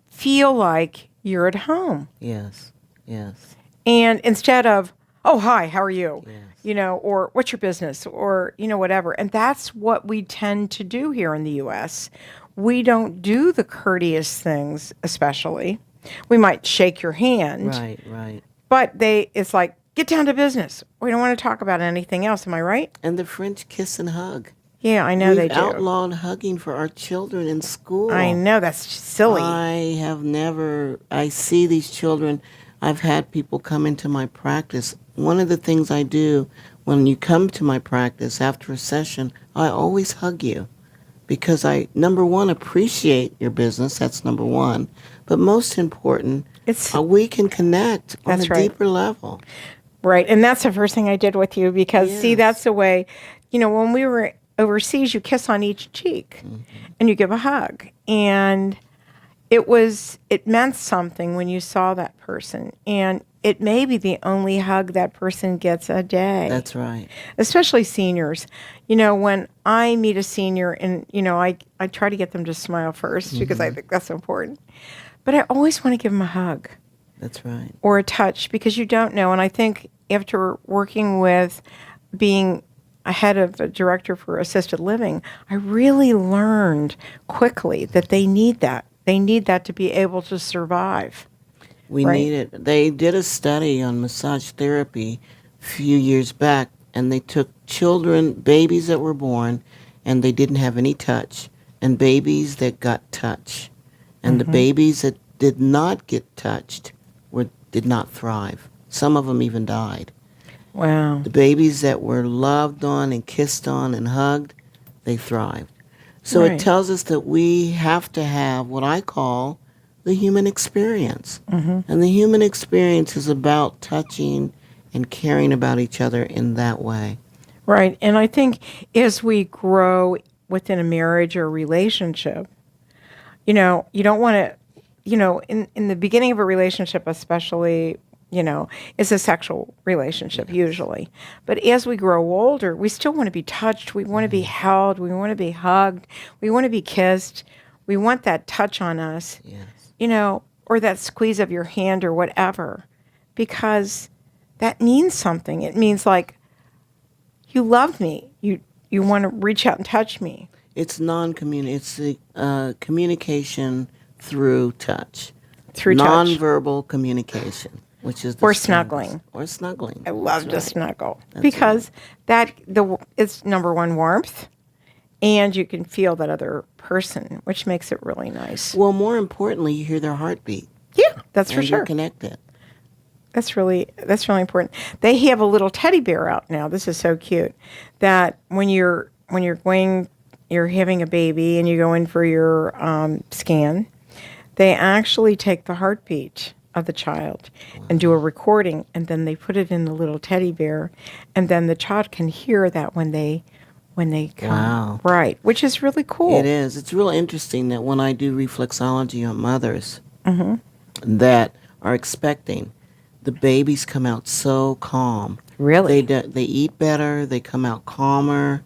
[SPEAKER 2] feel like you're at home.
[SPEAKER 3] Yes. Yes.
[SPEAKER 2] And instead of, oh, hi, how are you?
[SPEAKER 3] Yes.
[SPEAKER 2] You know, or what's your business? Or, you know, whatever. And that's what we tend to do here in the U.S. We don't do the courteous things, especially. We might shake your hand.
[SPEAKER 3] Right, right.
[SPEAKER 2] But it's like, get down to business. We don't want to talk about anything else. Am I right?
[SPEAKER 3] And the French kiss and hug.
[SPEAKER 2] Yeah, I know they do.
[SPEAKER 3] We've outlawed hugging for our children in school.
[SPEAKER 2] I know, that's silly.
[SPEAKER 3] I see these children. I've had people come into my practice. One of the things I do when you come to my practice after a session, I always hug you because I, number one, appreciate your business. That's number one. But most important, we can connect on a deeper level.
[SPEAKER 2] Right. And that's the first thing I did with you because, see, that's the way, you know, when we were overseas, you kiss on each cheek and you give a hug. And it meant something when you saw that person. And it may be the only hug that person gets a day.
[SPEAKER 3] That's right.
[SPEAKER 2] Especially seniors. You know, when I meet a senior and, you know, I try to get them to smile first because I think that's important. But I always want to give them a hug.
[SPEAKER 3] That's right.
[SPEAKER 2] Or a touch because you don't know. And I think after working with being a head of a director for assisted living, I really learned quickly that they need that. They need that to be able to survive.
[SPEAKER 3] We need it. They did a study on massage therapy a few years back, and they took babies that were born, and they didn't have any touch, and babies that got touch. And the babies that did not get touched did not thrive. Some of them even died.
[SPEAKER 2] Wow.
[SPEAKER 3] The babies that were loved on and kissed on and hugged, they thrived. So it tells us that we have to have what I call the human experience. And the human experience is about touching and caring about each other in that way.
[SPEAKER 2] Right. And I think as we grow within a marriage or a relationship, you know, you don't want to, you know, in the beginning of a relationship especially, you know, it's a sexual relationship usually. But as we grow older, we still want to be touched. We want to be held. We want to be hugged. We want to be kissed. We want that touch on us, you know, or that squeeze of your hand or whatever, because that means something. It means like, you love me. You want to reach out and touch me.
[SPEAKER 3] It's It's the communication through touch.
[SPEAKER 2] Through touch.
[SPEAKER 3] Nonverbal communication, which is
[SPEAKER 2] or snuggling.
[SPEAKER 3] Or snuggling.
[SPEAKER 2] I love to snuggle because it's number one, warmth, and you can feel that other person, which makes it really nice.
[SPEAKER 3] Well, more importantly, you hear their heartbeat.
[SPEAKER 2] Yeah, that's for sure.
[SPEAKER 3] You're connected.
[SPEAKER 2] That's really important. They have a little teddy bear out now. This is so cute. That when you're having a baby and you go in for your scan, they actually take the heartbeat of the child and do a recording, and then they put it in the little teddy bear, and then the child can hear that when they come.
[SPEAKER 3] Wow.
[SPEAKER 2] Right, which is really cool.
[SPEAKER 3] It is. It's real interesting that when I do reflexology on mothers that are expecting, the babies come out so calm.
[SPEAKER 2] Really?
[SPEAKER 3] They eat better. They come out calmer.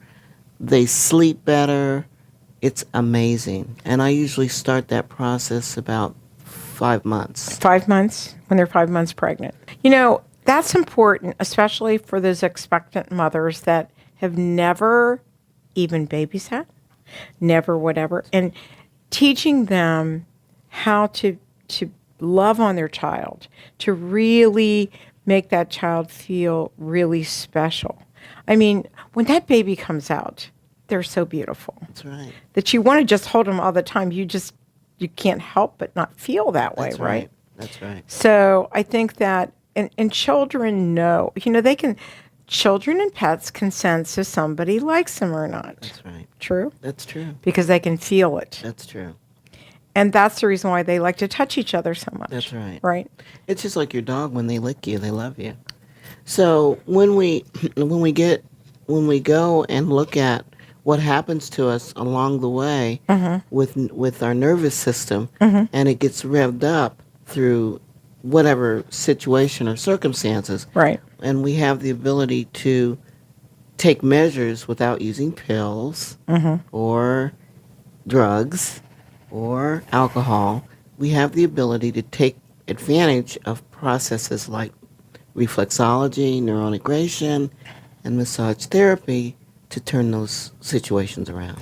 [SPEAKER 3] They sleep better. It's amazing. And I usually start that process about 5 months.
[SPEAKER 2] 5 months, when they're 5 months pregnant. You know, that's important, especially for those expectant mothers that have never even babysat, never whatever. And teaching them how to love on their child, to really make that child feel really special. I mean, when that baby comes out, they're so beautiful.
[SPEAKER 3] That's right.
[SPEAKER 2] That you want to just hold them all the time. You can't help but not feel that way,
[SPEAKER 3] That's
[SPEAKER 2] right?
[SPEAKER 3] That's right.
[SPEAKER 2] So I think that, and children know, children and pets can sense if somebody likes them or not.
[SPEAKER 3] That's right.
[SPEAKER 2] True?
[SPEAKER 3] That's true.
[SPEAKER 2] Because they can feel it.
[SPEAKER 3] That's true.
[SPEAKER 2] And that's the reason why they like to touch each other so much.
[SPEAKER 3] That's right.
[SPEAKER 2] Right?
[SPEAKER 3] It's just like your dog, when they lick you, they love you. So when we go and look at what happens to us along the way with our nervous system, and it gets revved up through whatever situation or circumstances,
[SPEAKER 2] Right.
[SPEAKER 3] and we have the ability to take measures without using pills or drugs or alcohol. We have the ability to take advantage of processes like reflexology, Neuro Integration, and massage therapy to turn those situations around.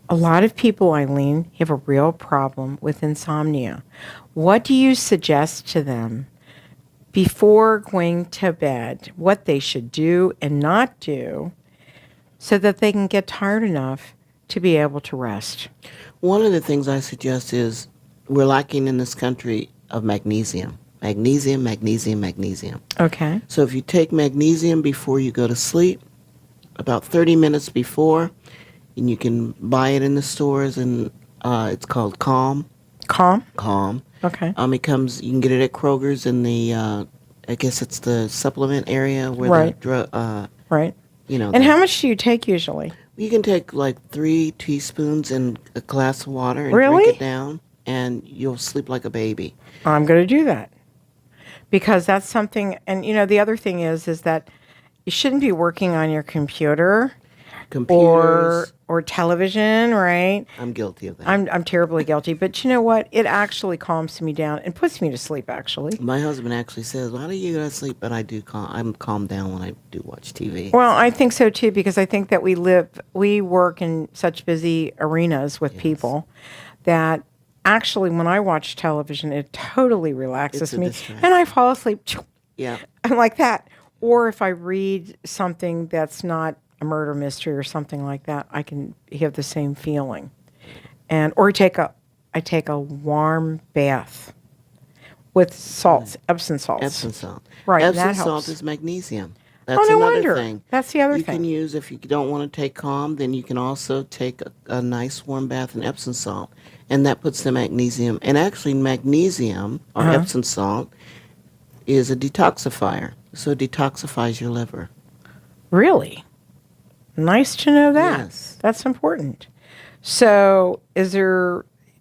[SPEAKER 2] A lot of people, Eileen, have a real problem with insomnia. What do you suggest to them before going to bed, what they should do and not do so that they can get tired enough to be able to rest?
[SPEAKER 3] One of the things I suggest is we're lacking in this country of magnesium. Magnesium, magnesium, magnesium.
[SPEAKER 2] Okay.
[SPEAKER 3] So if you take magnesium before you go to sleep, about 30 minutes before, and you can buy it in the stores, and it's called Calm.
[SPEAKER 2] Calm?
[SPEAKER 3] Calm.
[SPEAKER 2] Okay.
[SPEAKER 3] You can get it at Kroger's in the, I guess it's the supplement area where
[SPEAKER 2] Right.
[SPEAKER 3] the drug,
[SPEAKER 2] Right.
[SPEAKER 3] And
[SPEAKER 2] And how much do you take usually?
[SPEAKER 3] you can take like 3 teaspoons in a glass of water and
[SPEAKER 2] Really?
[SPEAKER 3] drink it down, and you'll sleep like a baby.
[SPEAKER 2] I'm going to do that. Because that's something, and the other thing is that you shouldn't be working on your computer
[SPEAKER 3] Computers.
[SPEAKER 2] or television, right?
[SPEAKER 3] I'm guilty of that.
[SPEAKER 2] I'm terribly guilty, but you know what? It actually calms me down and puts me to sleep. Actually,
[SPEAKER 3] My husband actually says, "Why do you go to sleep?" But I'm calmed down when I do watch TV.
[SPEAKER 2] well, I think so too because I think that we work in such busy arenas with people that actually, when I watch television, it totally relaxes
[SPEAKER 3] It's a
[SPEAKER 2] me,
[SPEAKER 3] distraction.
[SPEAKER 2] and I fall asleep.
[SPEAKER 3] Yeah.
[SPEAKER 2] I'm like that. Or if I read something that's not a murder mystery or something like that, I can have the same feeling. Or I take a warm bath with salts, Epsom salts.
[SPEAKER 3] Epsom salt.
[SPEAKER 2] Right, and
[SPEAKER 3] Epsom
[SPEAKER 2] that
[SPEAKER 3] salt
[SPEAKER 2] helps.
[SPEAKER 3] is magnesium. That's
[SPEAKER 2] no
[SPEAKER 3] another
[SPEAKER 2] wonder.
[SPEAKER 3] thing.
[SPEAKER 2] That's the other
[SPEAKER 3] you
[SPEAKER 2] thing.
[SPEAKER 3] can use, if you don't want to take Calm, then you can also take a nice warm bath in Epsom salt. And that puts the magnesium. And actually, magnesium, or Epsom salt, is a detoxifier. So it detoxifies your liver.
[SPEAKER 2] Really? Nice to know that.
[SPEAKER 3] Yes.
[SPEAKER 2] That's important. So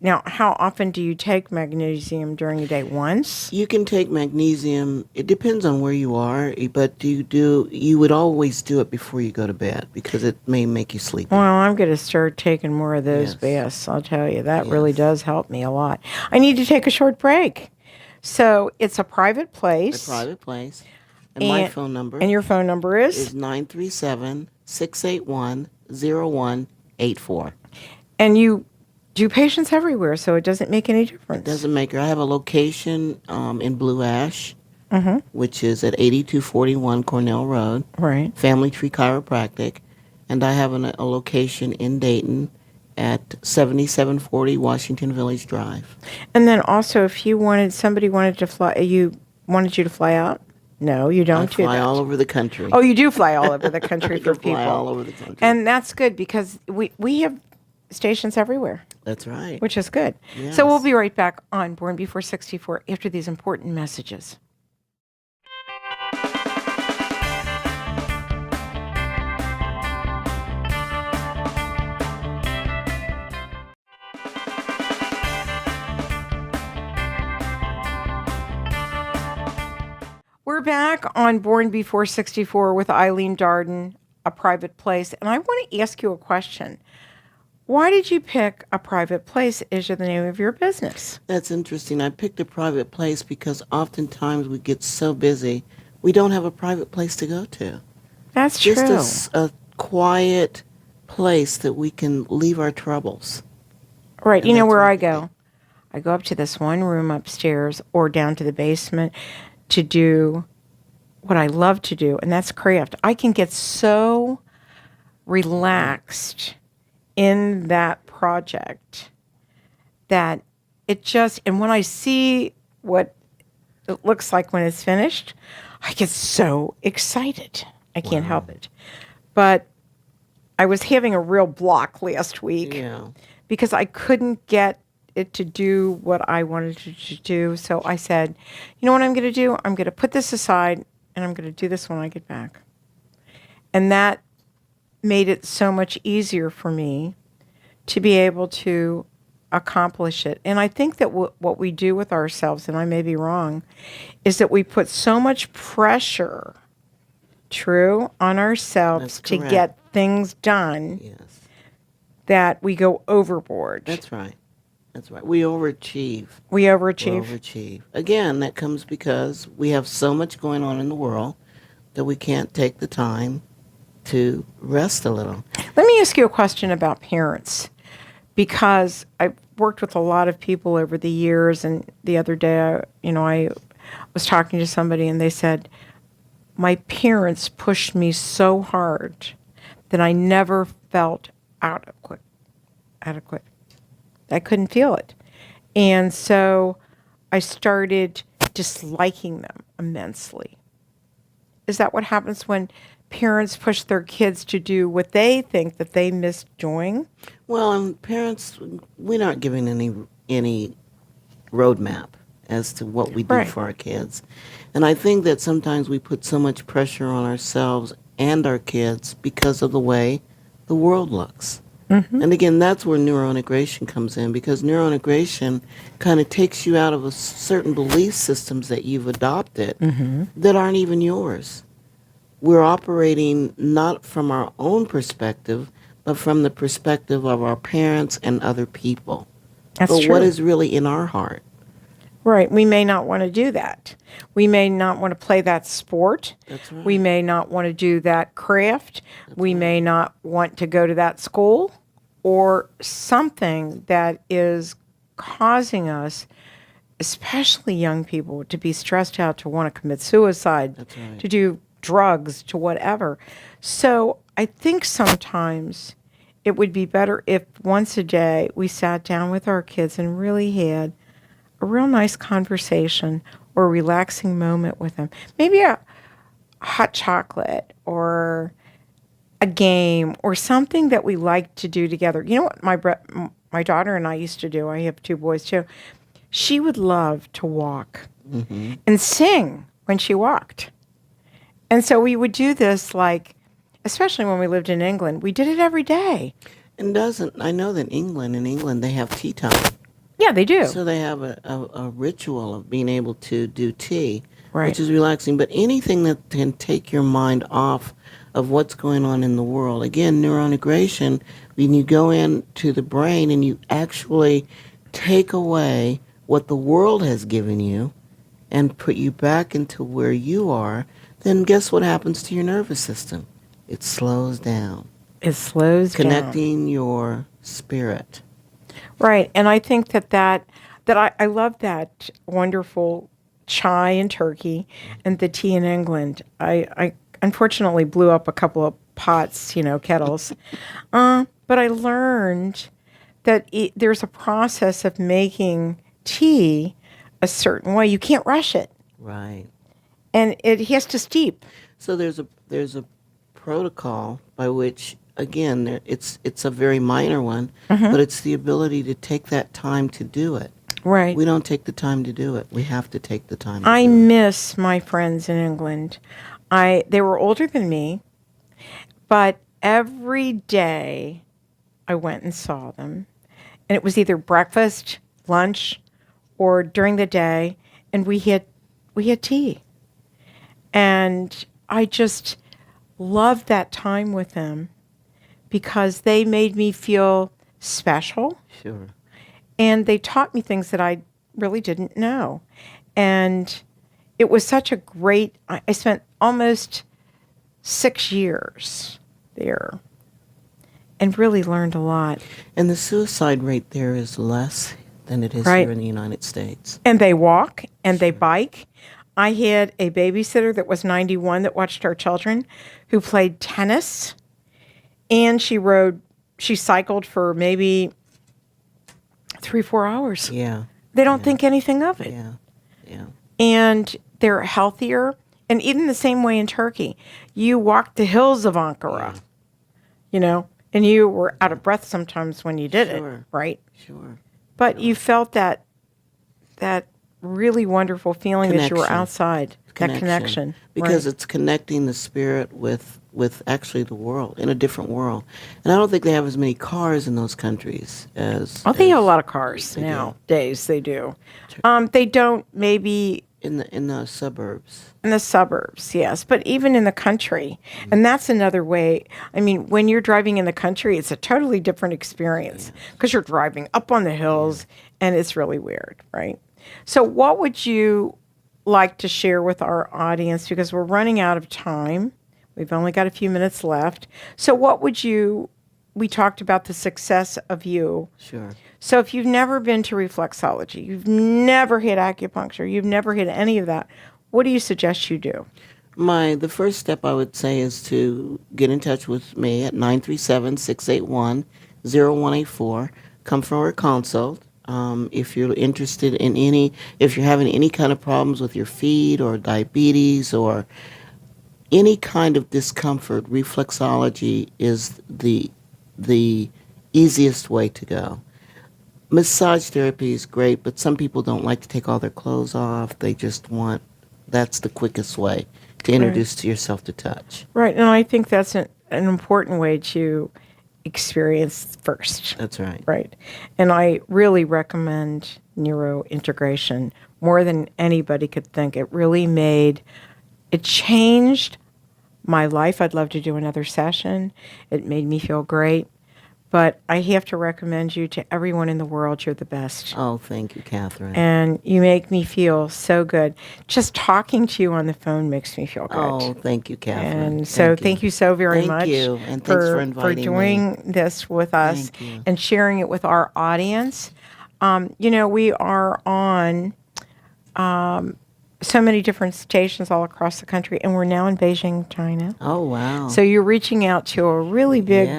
[SPEAKER 2] now, how often do you take magnesium during the day? Once?
[SPEAKER 3] You can take magnesium. It depends on where you are, but you would always do it before you go to bed because it may make you sleepy.
[SPEAKER 2] Well, I'm going to start taking more of those
[SPEAKER 3] Yes.
[SPEAKER 2] baths. I'll tell you, that really
[SPEAKER 3] Yes.
[SPEAKER 2] does help me a lot. I need to take a short break. So it's a private
[SPEAKER 3] A
[SPEAKER 2] place.
[SPEAKER 3] private place. And my phone number
[SPEAKER 2] And your phone number is?
[SPEAKER 3] is 937-681-0184.
[SPEAKER 2] And you do patients everywhere, so it doesn't make any difference.
[SPEAKER 3] Doesn't make her. I have a location in Blue Ash, which is at 8241 Cornell Road,
[SPEAKER 2] Right.
[SPEAKER 3] Family Tree Chiropractic. And I have a location in Dayton at 7740 Washington Village Drive.
[SPEAKER 2] And then also, if somebody wanted to fly, you to fly out? No, you don't
[SPEAKER 3] I
[SPEAKER 2] do
[SPEAKER 3] fly
[SPEAKER 2] that.
[SPEAKER 3] all over the country.
[SPEAKER 2] Oh, you do fly all over the country
[SPEAKER 3] I
[SPEAKER 2] for
[SPEAKER 3] can fly
[SPEAKER 2] people.
[SPEAKER 3] all over the country.
[SPEAKER 2] And that's good because we have stations everywhere,
[SPEAKER 3] That's right.
[SPEAKER 2] which is good.
[SPEAKER 3] Yes.
[SPEAKER 2] So we'll be right back on Born Before 64 after these important messages. We're back on Born Before 64 with Eileen Darden, A Private Place. And I want to ask you a question. Why did you pick A Private Place as the name of your business?
[SPEAKER 3] That's interesting. I picked a private place because oftentimes we get so busy, we don't have a private place to go to.
[SPEAKER 2] That's true.
[SPEAKER 3] Just a quiet place that we can leave our troubles.
[SPEAKER 2] Right.
[SPEAKER 3] And
[SPEAKER 2] You know
[SPEAKER 3] that's
[SPEAKER 2] where
[SPEAKER 3] what
[SPEAKER 2] I
[SPEAKER 3] I
[SPEAKER 2] go? I go up to this one room upstairs or down to the basement to do what I love to do, and that's craft. I can get so relaxed in that project that it just, and when I see what it looks like when it's finished, I get so excited. I can't help it. But I was having a real block last week because I couldn't get it to do what I wanted it to do. So I said, you know what I'm going to do? I'm going to put this aside and I'm going to do this when I get back. And that made it so much easier for me to be able to accomplish it. And I think that what we do with ourselves, and I may be wrong, is that we put so much pressure, on ourselves to get things done that we go overboard.
[SPEAKER 3] That's right. We overachieve.
[SPEAKER 2] We overachieve.
[SPEAKER 3] Again, that comes because we have so much going on in the world that we can't take the time to rest a little.
[SPEAKER 2] Let me ask you a question about parents, because I've worked with a lot of people over the years, and the other day, I was talking to somebody and they said, my parents pushed me so hard that I never felt adequate. I couldn't feel it. And so I started disliking them immensely. Is that what happens when parents push their kids to do what they think that they missed doing?
[SPEAKER 3] Well, and parents, we're not giving any roadmap as to what we do for our kids. And I think that sometimes we put so much pressure on ourselves and our kids because of the way the world looks. And again, that's where Neuro Integration comes in, because Neuro Integration kind of takes you out of a certain belief systems that you've adopted that aren't even yours. We're operating not from our own perspective, but from the perspective of our parents and other people.
[SPEAKER 2] That's true.
[SPEAKER 3] What is really in our heart?
[SPEAKER 2] Right. We may not want to do that. We may not want to play that sport.
[SPEAKER 3] That's right.
[SPEAKER 2] We may not want to do that craft. We may not want to go to that school, or something that is causing us, especially young people, to be stressed out, to want to commit suicide, to do drugs, to whatever. So I think sometimes it would be better if once a day we sat down with our kids and really had a real nice conversation or a relaxing moment with them. Maybe a hot chocolate or a game or something that we like to do together. You know what my daughter and I used to do? I have two boys too. She would love to walk and sing when she walked. And so we would do this, like, especially when we lived in England. We did it every day.
[SPEAKER 3] And I know that in England, they have tea time.
[SPEAKER 2] Yeah, they do.
[SPEAKER 3] So they have a ritual of being able to do tea,
[SPEAKER 2] Right.
[SPEAKER 3] which is relaxing. But anything that can take your mind off of what's going on in the world. Again, Neuro Integration, when you go into the brain and you actually take away what the world has given you and put you back into where you are, then guess what happens to your nervous system? It slows down.
[SPEAKER 2] It slows down.
[SPEAKER 3] Connecting your spirit.
[SPEAKER 2] Right. And I think that I love that wonderful chai in Turkey and the tea in England. I unfortunately blew up a couple of pots, kettles. But I learned that there's a process of making tea a certain way. You can't rush it.
[SPEAKER 3] Right.
[SPEAKER 2] And it has to steep.
[SPEAKER 3] So there's a protocol by which, again, it's a very minor one, but it's the ability to take that time to do it.
[SPEAKER 2] Right.
[SPEAKER 3] We don't take the time to do it. We have to take the time to
[SPEAKER 2] I
[SPEAKER 3] do it.
[SPEAKER 2] miss my friends in England. They were older than me, but every day I went and saw them. And it was either breakfast, lunch, or during the day, and we had tea. And I just loved that time with them because they made me feel special.
[SPEAKER 3] Sure.
[SPEAKER 2] And they taught me things that I really didn't know. And it was such a great, I spent almost 6 years there and really learned a lot.
[SPEAKER 3] And the suicide rate there is less than it is here in the United States.
[SPEAKER 2] And they walk and they bike. I had a babysitter that was 91 that watched our children who played tennis And she cycled for maybe 3-4 hours.
[SPEAKER 3] Yeah.
[SPEAKER 2] They don't think anything of it.
[SPEAKER 3] Yeah. Yeah.
[SPEAKER 2] And they're healthier. And even the same way in Turkey. You walked the hills of Ankara, and you were out of breath sometimes when you did it, right?
[SPEAKER 3] Sure.
[SPEAKER 2] But you felt that really wonderful feeling that you were outside, that connection.
[SPEAKER 3] Because it's connecting the spirit with actually the world, in a different world. And I don't think they have as many cars in those countries as...
[SPEAKER 2] Oh, they have a lot of cars nowadays. They do. They don't maybe...
[SPEAKER 3] In the suburbs.
[SPEAKER 2] In the suburbs, yes. But even in the country. And that's another way. I mean, when you're driving in the country, it's a totally different experience because you're driving up on the hills and it's really weird, right? So what would you like to share with our audience? Because we're running out of time. We've only got a few minutes left. So what would we talked about the success of you.
[SPEAKER 3] Sure.
[SPEAKER 2] So if you've never been to reflexology, you've never hit acupuncture, you've never hit any of that, what do you suggest you do?
[SPEAKER 3] The first step I would say is to get in touch with me at 937-681-0184. Come for a consult. If you're interested in if you're having any kind of problems with your feet or diabetes or any kind of discomfort, reflexology is the easiest way to go. Massage therapy is great, but some people don't like to take all their clothes off. They just that's the quickest way to introduce yourself to touch.
[SPEAKER 2] Right, and I think that's an important way to experience first.
[SPEAKER 3] That's right.
[SPEAKER 2] Right. And I really recommend Neuro Integration more than anybody could think. It changed my life. I'd love to do another session. It made me feel great. But I have to recommend you to everyone in the world. You're the best.
[SPEAKER 3] Oh, thank you, Kathryn.
[SPEAKER 2] And you make me feel so good. Just talking to you on the phone makes me feel good.
[SPEAKER 3] Oh, thank you, Kathryn.
[SPEAKER 2] And so thank you so very much.
[SPEAKER 3] Thank you, and thanks for inviting me.
[SPEAKER 2] For doing this with us and sharing it with our audience. We are on so many different stations all across the country, and we're now in Beijing, China.
[SPEAKER 3] Oh, wow.
[SPEAKER 2] So you're reaching out to a really big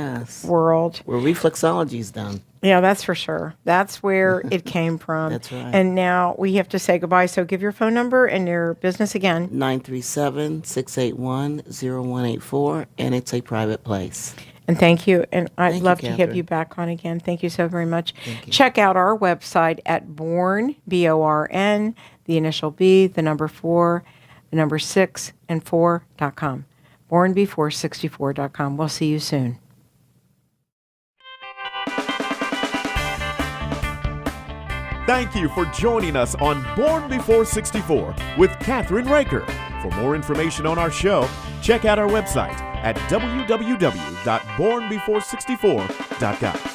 [SPEAKER 2] world.
[SPEAKER 3] Where reflexology is done.
[SPEAKER 2] Yeah, that's for sure. That's where it came from.
[SPEAKER 3] That's right.
[SPEAKER 2] And now we have to say goodbye. So give your phone number and your business again.
[SPEAKER 3] 937-681-0184, and it's a private place.
[SPEAKER 2] And thank you. And I'd love to have
[SPEAKER 3] Kathryn.
[SPEAKER 2] you back on again. Thank you so very much.
[SPEAKER 3] Thank you.
[SPEAKER 2] Check out our website at Born, BORN, the initial B, the number 4, the number 6, and 4.com. BB464.com. We'll see you soon.
[SPEAKER 1] Thank you for joining us on Born Before 64 with Kathryn Raaker. For more information on our show, check out our website at www.bornbefore64.com.